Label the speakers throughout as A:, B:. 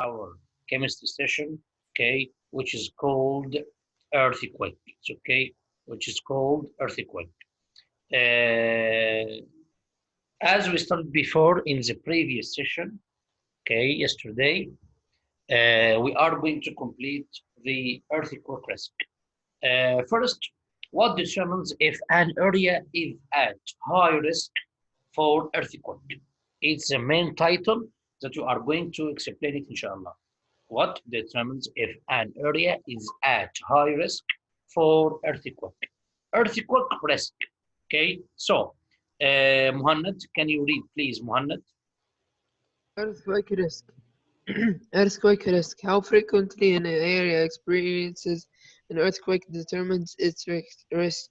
A: our chemistry session, okay, which is called earthquake. It's okay, which is called earthquake. Uh, as we started before in the previous session, okay, yesterday, we are going to complete the earthquake risk. First, what determines if an area is at high risk for earthquake? It's the main title that you are going to explain it, inshallah. What determines if an area is at high risk for earthquake? Earthquake risk. Okay, so Muhammad, can you read, please, Muhammad?
B: Earthquake risk. Earthquake risk. How frequently an area experiences an earthquake determines its risk.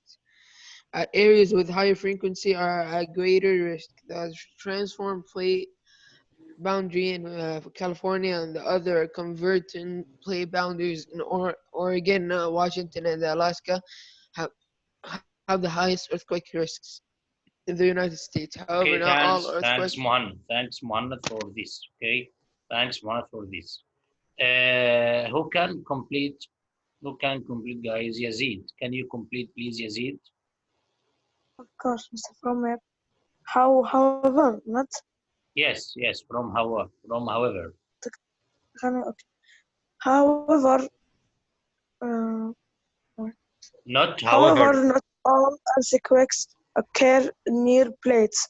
B: Areas with higher frequency are at greater risk. The transform plate boundary in California and the other convergent plate boundaries in Oregon, Washington, and Alaska have, have the highest earthquake risks in the United States. However,
A: Okay,
B: not all
A: thanks,
B: earthquakes.
A: Muhammad. Thanks, Muhammad, for this. Okay, thanks, Muhammad, for this. Who can complete? Who can complete, guys? Yazid, can you complete, please, Yazid?
C: Of course, Mr. From however, not
A: Yes, yes, from however.
C: however, uh,
A: Not
C: however,
A: however.
C: not all earthquakes occur near plates.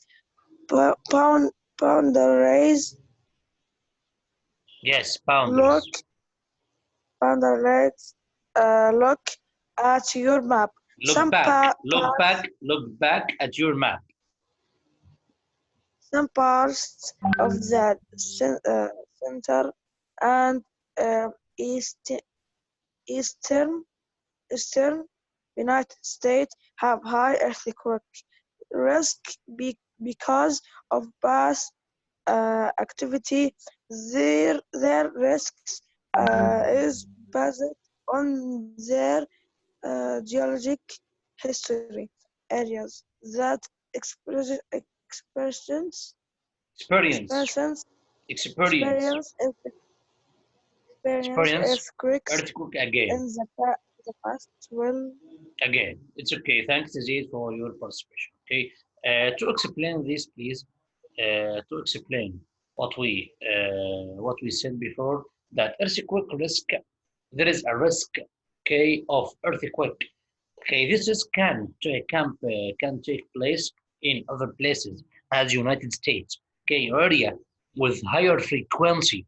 C: Boundaries
A: Yes,
C: look
A: boundaries.
C: boundaries look at your map.
A: Look back, look back, look back at your map.
C: Some parts of the center and uh, east, eastern eastern United States have high earthquake risk because of past activity. Their risks is based on their geologic history areas that experience
A: Experience,
C: experience
A: experience,
C: experience experience
A: experience.
C: earthquakes
A: Earthquake
C: in
A: again,
C: the past will
A: again. It's okay. Thanks, Yazid, for your participation. Okay, to explain this, please. To explain what we said before, that earthquake risk, there is a risk, okay, of earthquake. Okay, this is can take place in other places as United States. Okay, area with higher frequency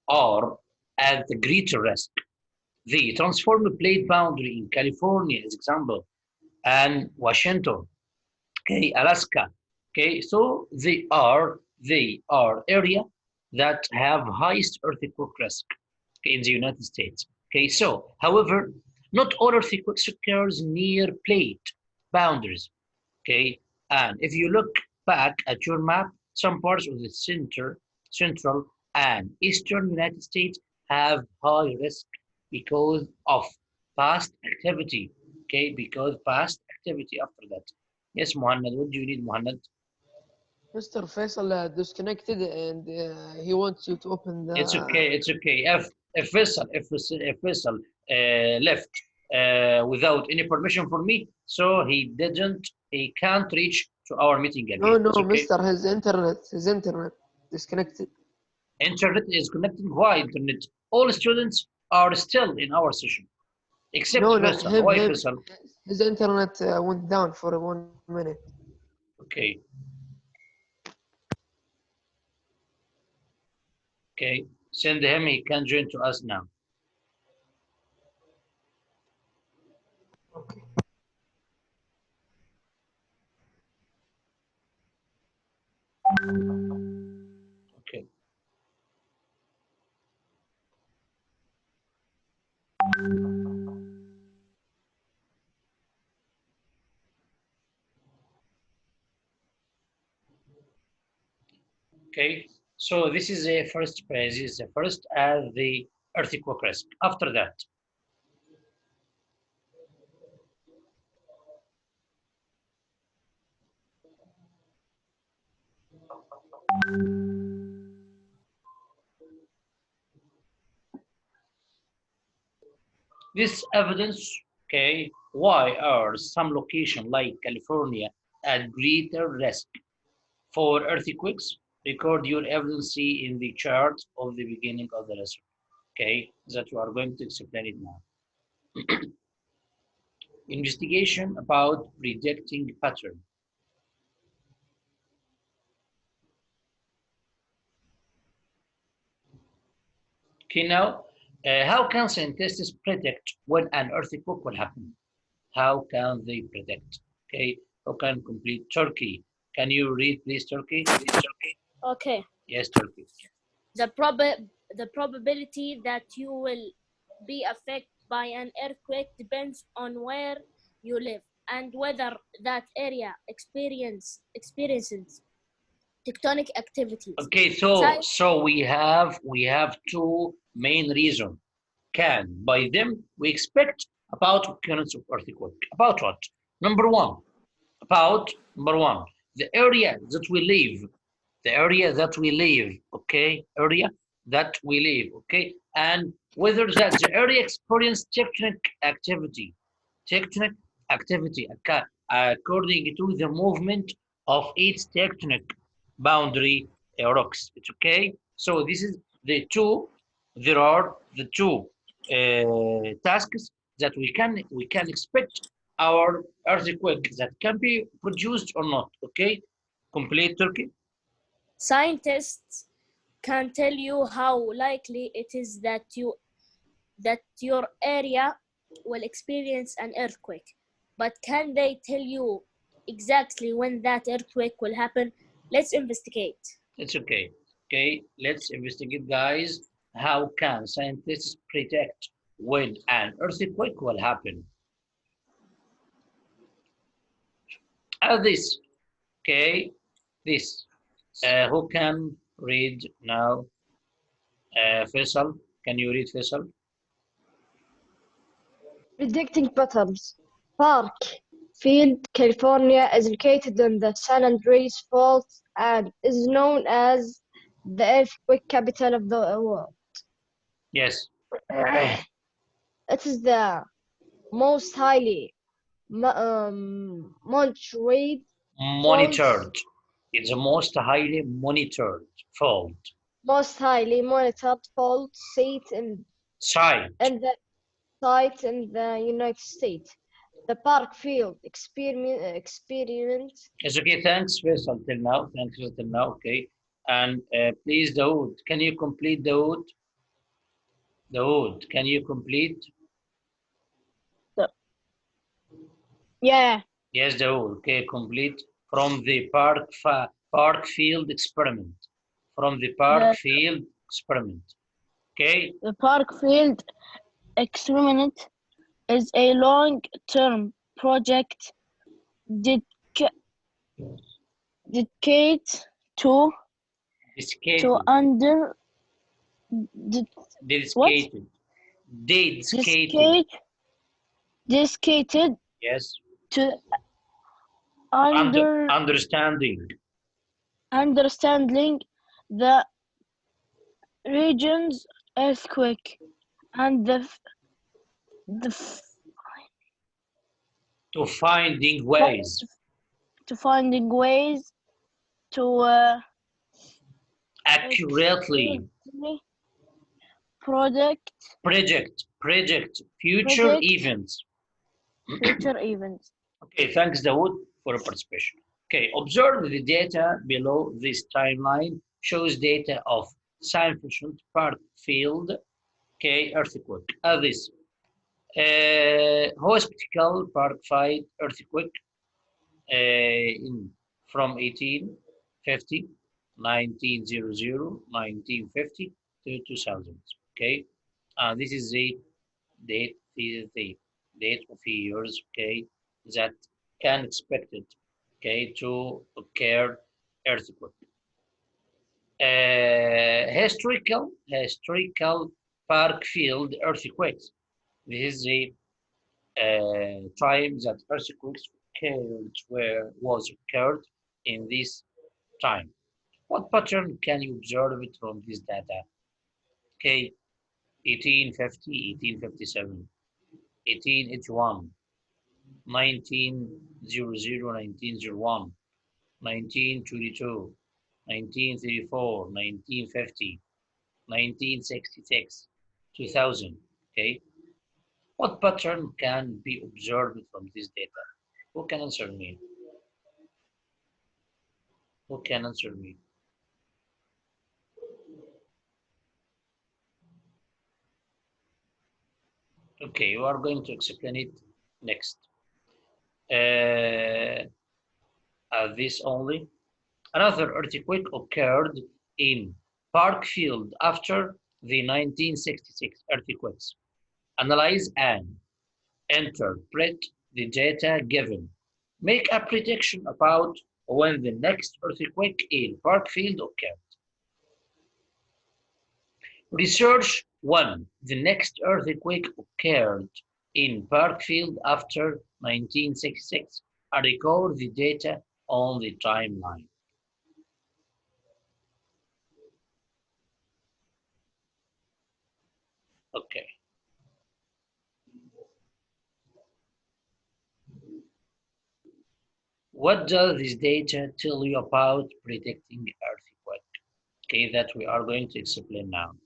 A: or at the greater risk. The transformer plate boundary in California is example, and Washington, okay, Alaska. Okay, so they are area that have highest earthquake risk, okay, in the United States. Okay, so however, not all earthquakes occurs near plate boundaries. Okay, and if you look back at your map, some parts of the central, and eastern United States have high risk because of past activity. Okay, because past activity after that. Yes, Muhammad, what do you need, Muhammad?
B: Mr. Faisal disconnected and he wants you to open
A: It's
B: the.
A: okay, it's okay. If Faisal left without any permission from me, so he can't reach to our meeting
B: No,
A: again.
B: no,
A: It's okay.
B: Mr. His internet disconnected.
A: Internet is connected. Why internet? All students are still in our session, except
B: No, not
A: Faisal.
B: him.
A: Why
B: Him.
A: Faisal?
B: His internet went down for 1 minute.
A: Okay, okay. Send him. He can join to us now.
B: Okay.
A: Okay. Okay. So this is the first phase. This is the first as the earthquake risk. After that, This evidence, okay, why are some locations like California at greater risk for earthquakes? Record your evidence in the chart of the beginning of the lesson, okay, that you are going to explain it now. Investigation about predicting pattern. Okay, now, how can scientists predict when an earthquake will happen? How can they predict? Okay, how can complete Turkey? Can you read, please, Turkey?
D: Okay.
A: Yes, Turkey.
D: The probability that you will be affected by an earthquake depends on where you live and whether that area experiences tectonic activities.
A: Okay, so we have two main reasons. Can by them we expect about occurrence of earthquake. About what? Number one, the area that we live, okay, area that we live, okay, and whether that the area experience tectonic activity, according to the movement of its tectonic boundary rocks. It's okay. So this is the two. There are the two tasks that we can expect our earthquake that can be produced or not. Okay, complete Turkey.
D: Scientists can tell you how likely it is that your area will experience an earthquake, but can they tell you exactly when that earthquake will happen? Let's investigate.
A: It's okay. Okay, let's investigate, guys. How can scientists predict when an earthquake will happen? This, okay, this. Who can read now? Faisal, can you read, Faisal?
E: Predicting patterns. Park Field, California is located in the San Andreas Fault and is known as the earthquake capital of the world.
A: Yes.
E: It is the most highly monitored
A: Monitored. It's the most highly monitored fault.
E: fault site in the United States. The Park Field experiment.
A: It's okay. Thanks, Faisal, till now. Thanks till now. Okay. And please, Dawood, can you complete Dawood? Dawood, can you complete?
E: Yeah.
A: Yes, Dawood. Okay, complete from the Park Field experiment. From the Park Field experiment. Okay.
F: The Park Field experiment is a long-term project dedicated to under dedicated
A: yes
F: to understanding the region's earthquake and
A: to finding ways
F: to
A: accurately project future events. Okay, thanks, Dawood, for your participation. Okay, observe the data below. This timeline shows data of San Francisco Park Field, okay, earthquake. This Hospital Park Field earthquake from 1850, 1900, 1950 to 2000. Okay, this is the date. This is the date of years. Okay, that can expect it. Okay, to occur earthquake. Historical Park Field earthquakes. This is the time that earthquakes was occurred in this time. What pattern can you observe it from this data? Okay, 1850, 1857. 1881, 1900, 1901, 1922, 1934, 1950, 1966, 2000. Okay. What pattern can be observed from this data? Who can answer me? Who can answer me? Okay, you are going to explain it next. This only. Another earthquake occurred in Parkfield after the 1966 earthquakes. Analyze and interpret the data given. Make a prediction about when the next earthquake in Parkfield occurred. Research 1. The next earthquake occurred in Parkfield after 1966 and record the data on the timeline. Okay. What does this data tell you about predicting the earthquake? Okay, that we are going to explain now.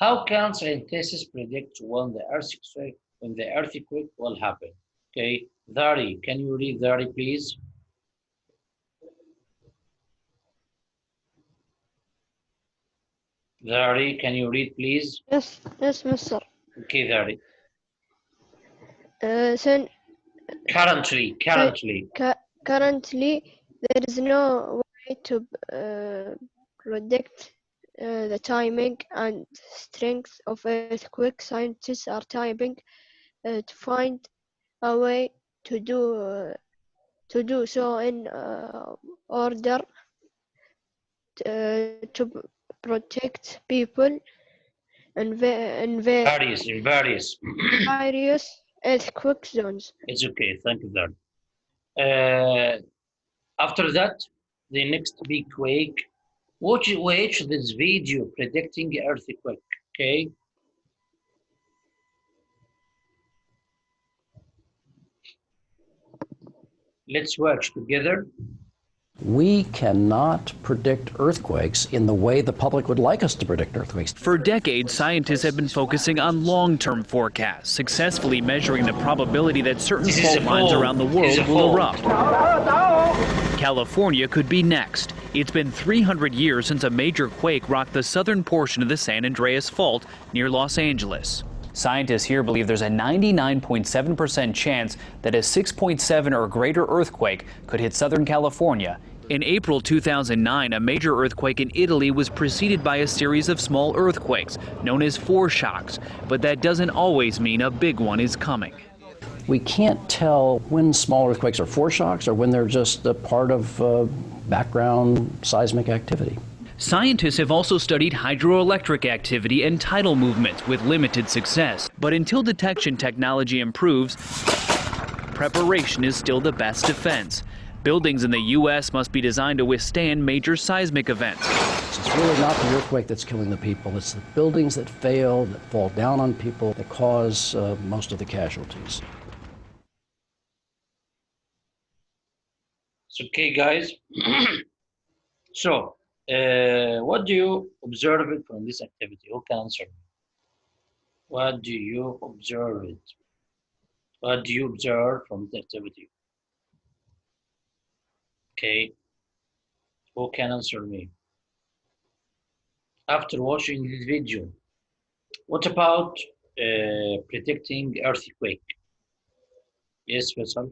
A: How can scientists predict when the earthquake will happen? Okay, Dari, can you read Dari, please? Dari, can you read, please?
E: Yes, Mr.
A: Okay, Dari.
E: So
A: Currently,
E: currently, there is no way to predict the timing and strength of earthquake. Scientists are typing to find a way to do so in order to protect people in
A: various.
E: various earthquake zones.
A: It's okay, thank you, Dari. After that, the next big quake. Watch this video predicting earthquake, okay? Let's watch together.
G: We cannot predict earthquakes in the way the public would like us to predict earthquakes.
H: For decades, scientists have been focusing on long-term forecasts, successfully measuring the probability that certain fault lines around the world will erupt. California could be next. It's been 300 years since a major quake rocked the southern portion of the San Andreas Fault near Los Angeles. Scientists here believe there's a 99.7% chance that a 6.7 or greater earthquake could hit Southern California. In April 2009, a major earthquake in Italy was preceded by a series of small earthquakes, known as foreshocks, but that doesn't always mean a big one is coming.
G: We can't tell when small earthquakes are foreshocks or when they're just a part of background seismic activity.
H: Scientists have also studied hydroelectric activity and tidal movements with limited success. But until detection technology improves, preparation is still the best defense. Buildings in the U.S. must be designed to withstand major seismic events.
G: It's really not the earthquake that's killing the people. It's the buildings that fail, that fall down on people, that cause most of the casualties.
A: It's okay, guys. So, what do you observe from this activity? Who can answer me? What do you observe it? What do you observe from this activity? Okay, who can answer me? After watching this video, what about predicting earthquake? Yes, Faisal?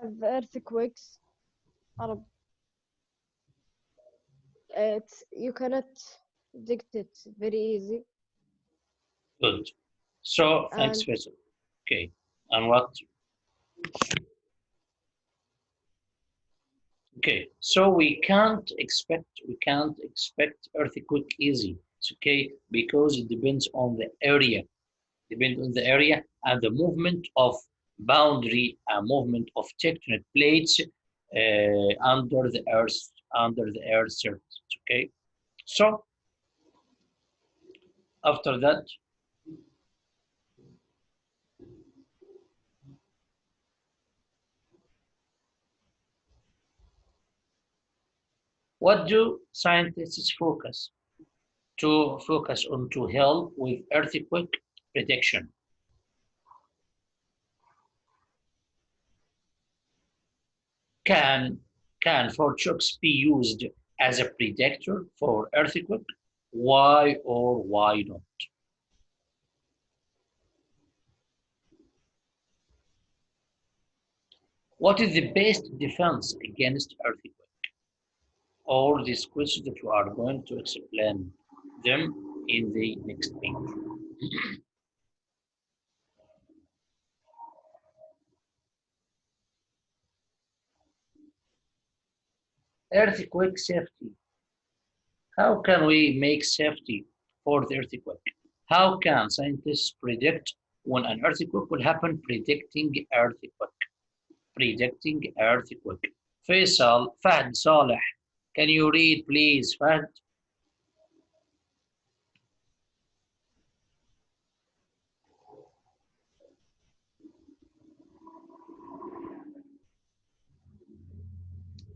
E: The earthquakes are you cannot predict it very easy.
A: Good. So, thanks, Faisal. Okay, and what? Okay, so we can't expect earthquake easy. It's okay because it depends on the area. depend on the area and the movement of boundary and movement of tectonic plates under the earth's surface. Okay, so after that, what do scientists focus on to help with earthquake prediction? Can foreshocks be used as a predictor for earthquake? Why or why not? What is the best defense against earthquake? All these questions that we are going to explain them in the next page. Earthquake safety. How can we make safety for the earthquake? How can scientists predict when an earthquake will happen? Predicting earthquake. Faisal, Fahd Saleh, can you read please, Fahd?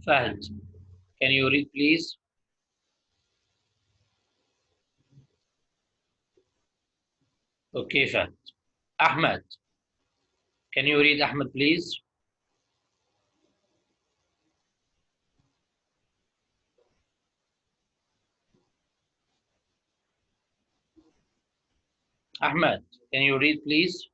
A: Fahd, can you read please? Okay, Fahd. Ahmed, can you read Ahmed please? Ahmed, can you read please?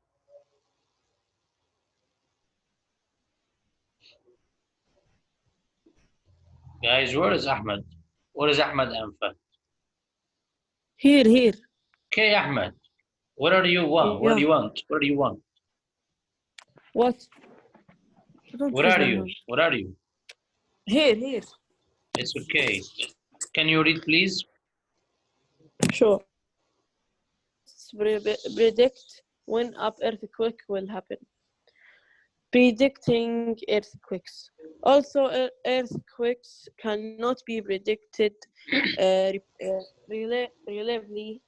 A: Guys, where is Ahmed? Where is Ahmed and Fahd?
I: Here.
A: Okay, Ahmed, where do you want? Where do you want? Where do you want?
I: What?
A: Where are you? Where are you?
I: Here.
A: It's okay. Can you read please?
I: Sure. Predict when an earthquake will happen. Predicting earthquakes. Also, earthquakes cannot be predicted reliably.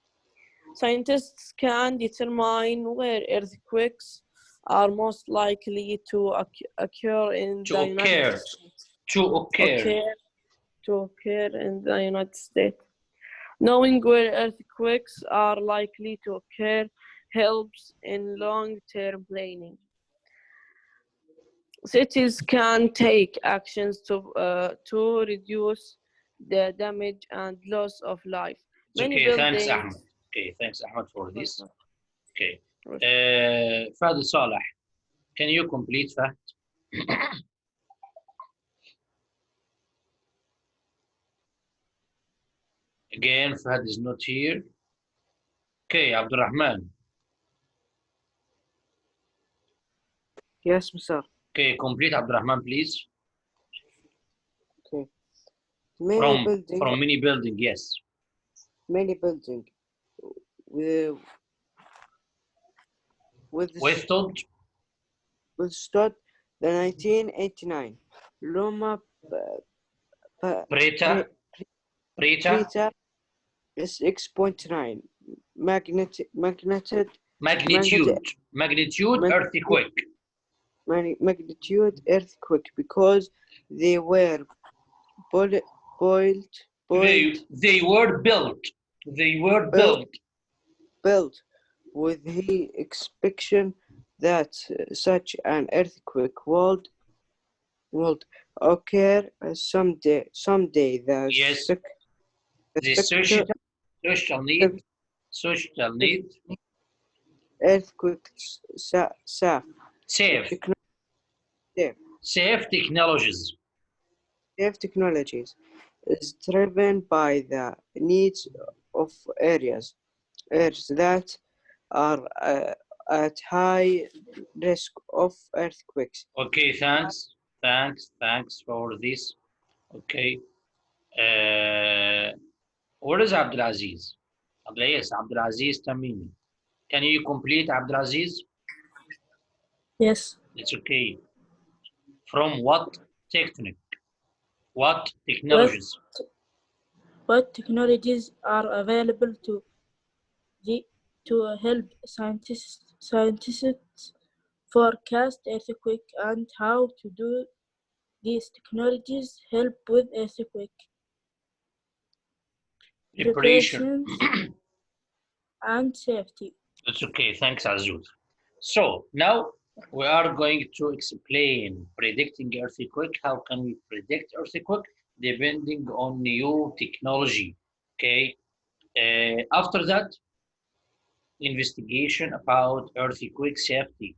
I: Scientists can determine where earthquakes are most likely to occur in the United States.
A: To
I: occur in the United States. Knowing where earthquakes are likely to occur helps in long-term planning. Cities can take actions to reduce the damage and loss of life.
A: Okay, thanks, Ahmed. Okay, thanks, Ahmed, for this. Okay. Fahd Saleh, can you complete Fahd? Again, Fahd is not here. Okay, Abdurrahman.
J: Yes, sir.
A: Okay, complete Abdurrahman, please.
J: Okay.
A: From many building, yes.
J: Many building.
A: Withstood
J: the 1989 Loma
A: Prieta
J: is 6.9 magnitude
A: earthquake.
J: Magnitude earthquake because they were built with the expectation that such an earthquake would occur someday.
A: Social need
J: earthquake
A: safe technologies
J: is driven by the needs of areas that are at high risk of earthquakes.
A: Okay, thanks for this. Okay, where is Abdulaziz? Abdulaziz Tamimi. Can you complete, Abdulaziz?
I: Yes.
A: It's okay. From what technique? What technologies?
I: What technologies are available to help scientists forecast earthquake, and how to do these technologies help with earthquake
A: Preparation
I: and safety.
A: It's okay. Thanks, Azuz. So now we are going to explain predicting earthquake. How can we predict earthquake? Depending on new technology. Okay. After that, investigation about earthquake safety.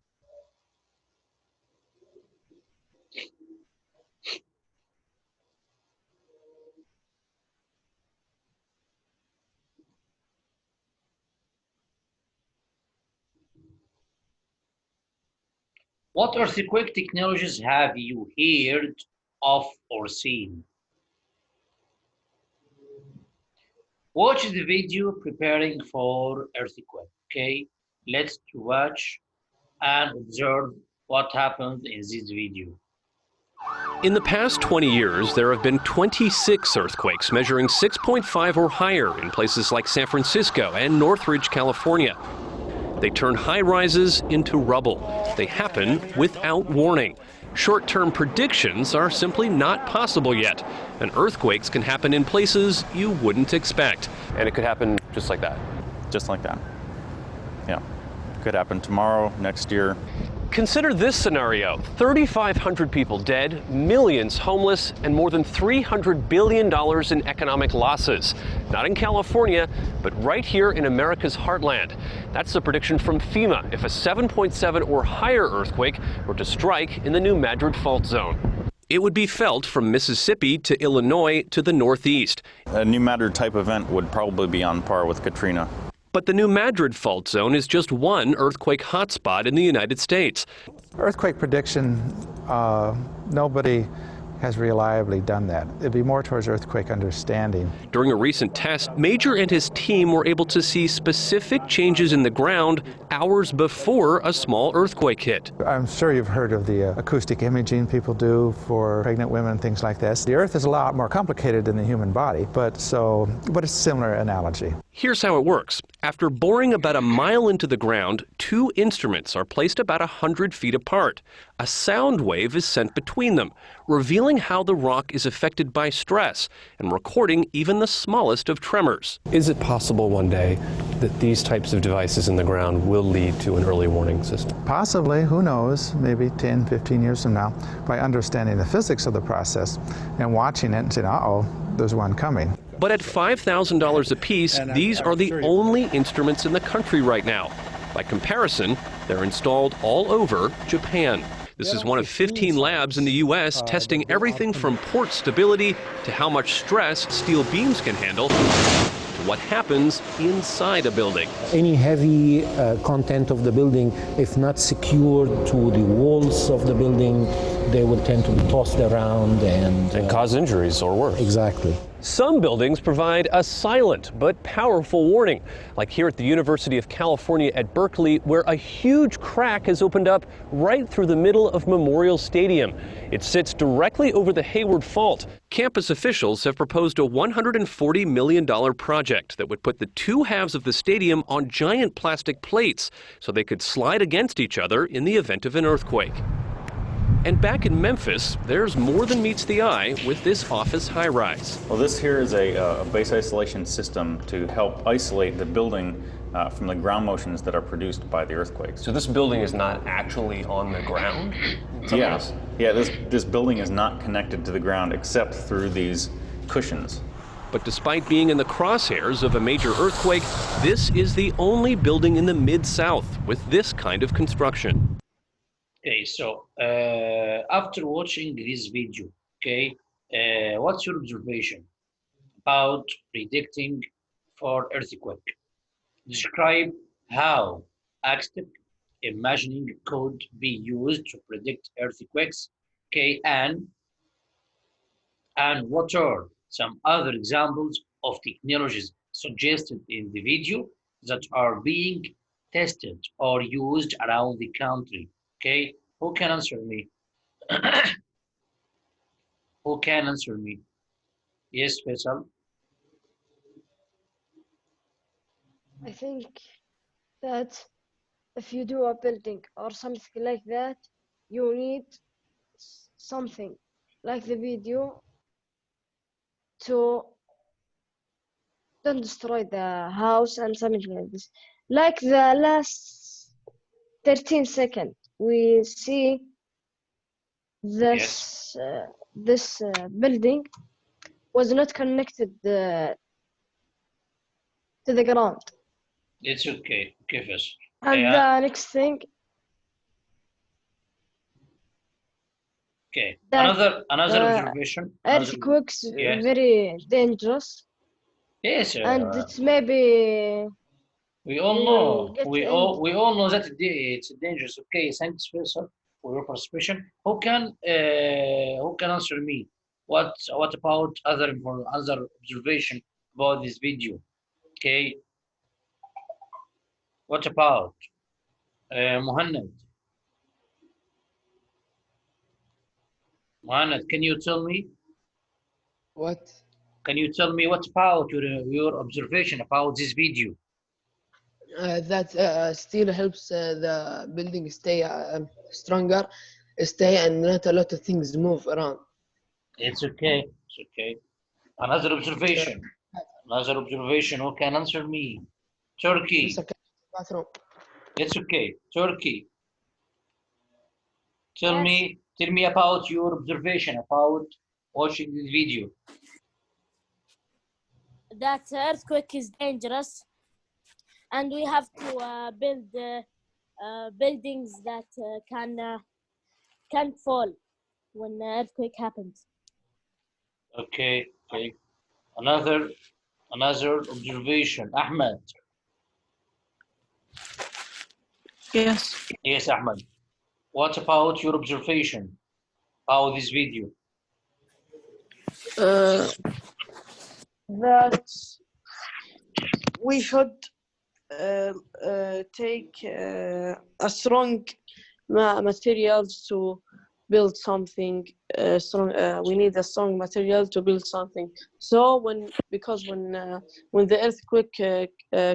A: What earthquake technologies have you heard of or seen? Watch the video preparing for earthquake. Okay, let's watch and observe what happens in this video.
K: In the past 20 years, there have been 26 earthquakes measuring 6.5 or higher in places like San Francisco and Northridge, California. They turn high-rises into rubble. They happen without warning. Short-term predictions are simply not possible yet, and earthquakes can happen in places you wouldn't expect.
L: And it could happen just like that. Just like that. Yeah. Could happen tomorrow, next year.
K: Consider this scenario: 3,500 people dead, millions homeless, and more than $300 billion in economic losses. Not in California, but right here in America's heartland. That's the prediction from FEMA if a 7.7 or higher earthquake were to strike in the New Madrid fault zone. It would be felt from Mississippi to Illinois to the Northeast.
L: A New Madrid type event would probably be on par with Katrina.
K: But the New Madrid fault zone is just one earthquake hotspot in the United States.
M: Earthquake prediction, nobody has reliably done that. It'd be more towards earthquake understanding.
K: During a recent test, Major and his team were able to see specific changes in the ground hours before a small earthquake hit.
M: I'm sure you've heard of the acoustic imaging people do for pregnant women, things like this. The Earth is a lot more complicated than the human body, but it's a similar analogy.
K: Here's how it works. After boring about a mile into the ground, two instruments are placed about 100 feet apart. A sound wave is sent between them, revealing how the rock is affected by stress and recording even the smallest of tremors.
N: Is it possible one day that these types of devices in the ground will lead to an early warning system?
M: Possibly, who knows, maybe 10, 15 years from now, by understanding the physics of the process and watching it and saying, uh-oh, there's one coming.
K: But at $5,000 apiece, these are the only instruments in the country right now. By comparison, they're installed all over Japan. This is one of 15 labs in the U.S. testing everything from port stability to how much stress steel beams can handle to what happens inside a building.
O: Any heavy content of the building, if not secured to the walls of the building, they will tend to be tossed around and
N: cause injuries or worse.
O: Exactly.
K: Some buildings provide a silent but powerful warning, like here at the University of California at Berkeley, where a huge crack has opened up right through the middle of Memorial Stadium. It sits directly over the Hayward Fault. Campus officials have proposed a $140 million project that would put the two halves of the stadium on giant plastic plates so they could slide against each other in the event of an earthquake. And back in Memphis, there's more than meets the eye with this office high-rise.
L: Well, this here is a base isolation system to help isolate the building from the ground motions that are produced by the earthquakes.
N: So this building is not actually on the ground?
L: Yes. Yeah, this building is not connected to the ground except through these cushions.
K: But despite being in the crosshairs of a major earthquake, this is the only building in the Mid-South with this kind of construction.
A: Okay, so after watching this video, okay, what's your observation about predicting for earthquake? Describe how active imagining could be used to predict earthquakes, okay, and what are some other examples of technologies suggested in the video that are being tested or used around the country? Okay, who can answer me? Who can answer me? Yes, Faisal.
E: I think that if you do a building or something like that, you need something like the video to don't destroy the house and something like this. Like the last 13 seconds, we see this building was not connected to the ground.
A: It's okay. Okay, Faisal.
E: And the next thing.
A: Okay. Another observation.
E: Earthquakes very dangerous.
A: Yes.
E: And it's maybe.
A: We all know. We all know that it's dangerous. Okay. Thanks, Faisal, for your participation. Who can answer me? What about other observation about this video? Okay. What about Muhannad? Muhannad, can you tell me?
B: What?
A: Can you tell me what about your observation about this video?
B: That still helps the building stay stronger, and not a lot of things move around.
A: It's okay. It's okay. Another observation. Another observation. Who can answer me? Turkey.
B: Bathroom.
A: It's okay. Turkey. Tell me about your observation about watching this video.
D: That earthquake is dangerous, and we have to build buildings that can fall when the earthquake happens.
A: Okay. Okay. Another observation. Ahmed.
I: Yes.
A: Yes, Ahmed. What about your observation about this video?
I: That we should take a strong materials to build something strong. We need a strong material to build something. So when the earthquake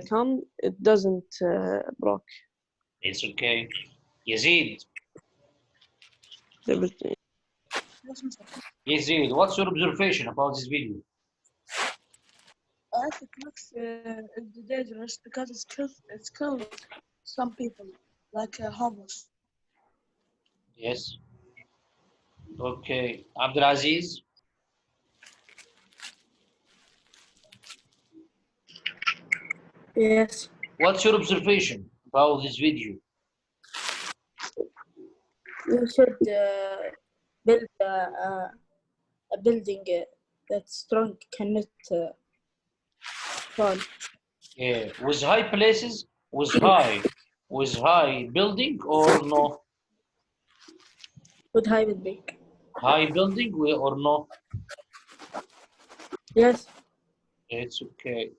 I: come, it doesn't break.
A: It's okay. Yazid. Yazid, what's your observation about this video?
F: Earthquakes is dangerous because it's kills some people, like homeless.
A: Yes. Okay. Abdulaziz?
I: Yes.
A: What's your observation about this video?
P: You should build a building that's strong, cannot fall.
A: Yeah. With high places? With high building or no?
P: With high building.
A: High building or no?
P: Yes.
A: It's okay.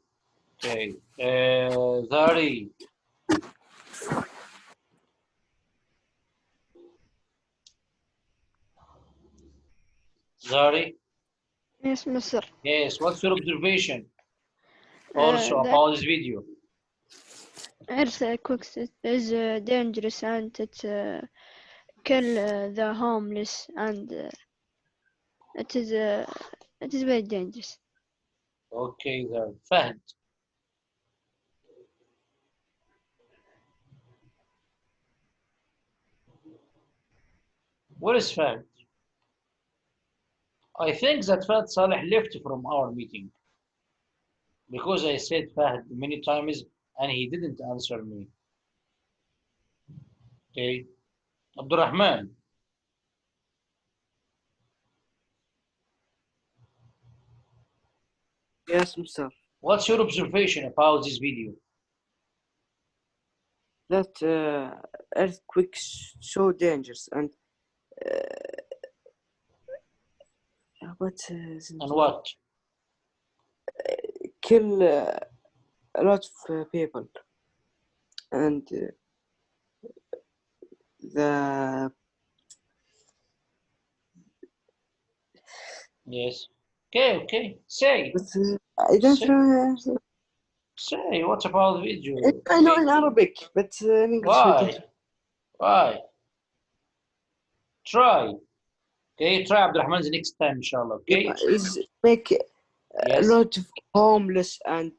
A: Okay. Zari. Zari?
E: Yes, Mr.
A: Yes. What's your observation also about this video?
E: Earthquakes is dangerous and it kill the homeless and it is very dangerous.
A: Okay, then. Fahd. Where is Fahd? I think that Fahd Saleh left from our meeting because I said Fahd many times and he didn't answer me. Okay. Abdurrahman.
J: Yes, Mr.
A: What's your observation about this video?
J: That earthquakes so dangerous and what?
A: And what?
J: Kill a lot of people. and the
A: Yes. Okay. Say.
J: but I don't
A: Say.
J: know.
A: Say. What about video?
J: I know in Arabic, but in English I don't.
A: Why? Try. Okay. Try Abdurrahman the next time, inshallah. Okay.
J: Is make a lot of homeless and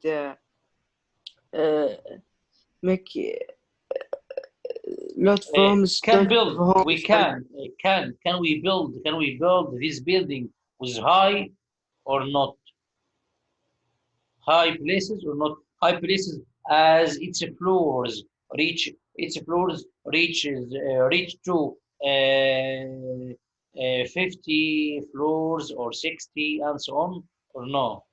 J: make lot of homeless.
A: Can build. We can. Can we build? Can we build this building with high or not? High places or not? High places as its floors reach to 50 floors or 60 and so on, or no?